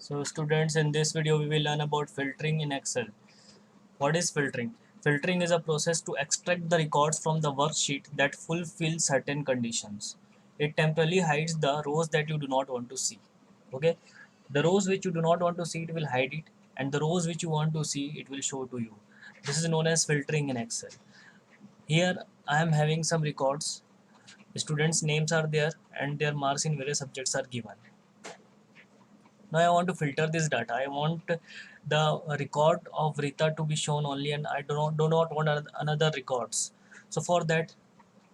So students, in this video we will learn about filtering in Excel. What is filtering? Filtering is a process to extract the records from the worksheet that fulfill certain conditions. It temporarily hides the rows that you do not want to see. Okay, the rows which you do not want to see, it will hide it, and the rows which you want to see, it will show to you. This is known as filtering in Excel. Here I am having some records. Students' names are there and their marks in various subjects are given. Now I want to filter this data. I want the record of Rita to be shown only, and I do not want another records. So for that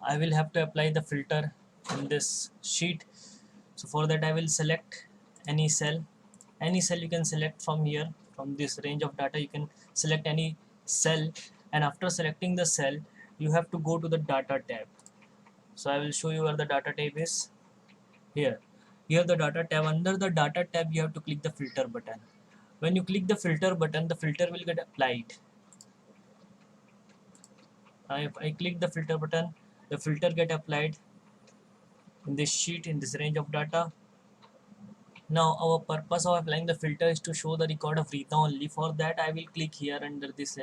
I will have to apply the filter in this sheet. So for that I will select any cell. Any cell you can select from here, from this range of data you can select any cell, and after selecting the cell you have to go to the data tab. So I will show you where the data tab is. Here the data tab. Under the data tab you have to click the filter button. When you click the filter button, the filter will get applied. If I click the filter button, the filter get applied in this sheet, in this range of data. Now our purpose of applying the filter is to show the record of Rita only. For that I will click here under this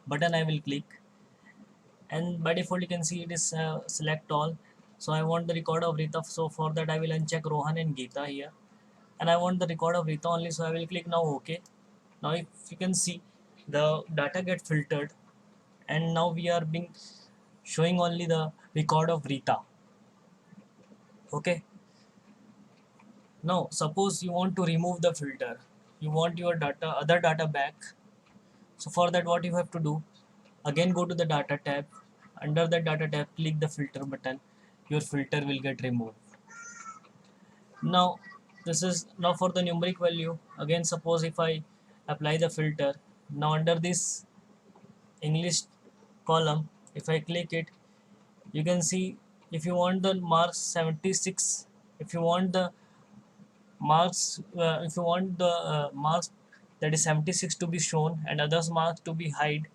button. I will click, and by default you can see it is select all. So I want the record of Rita, so for that I will uncheck Rohan and Geeta here, and I want the record of Rita only, so I will click now OK. Now if you can see, the data get filtered, and now we are being showing only the record of Rita. Okay, now suppose you want to remove the filter, you want your other data back. So for that what you have to do, again go to the data tab. Under the data tab click the filter button. Your filter will get removed. Now this is now for the numeric value. Again, suppose if I apply the filter, now under this English column, if I click it, you can see if you want the marks 76, if you want the marks that is 76 to be shown and others marks to be hide,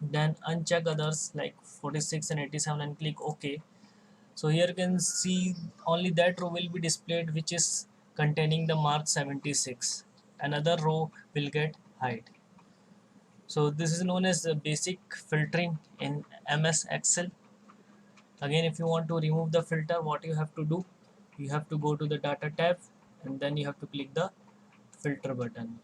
then uncheck others like 46 and 87 and click OK. So here you can see only that row will be displayed which is containing the mark 76. Another row will get hide. So this is known as the basic filtering in MS Excel. Again, if you want to remove the filter, what you have to do, you have to go to the data tab and then you have to click the filter button.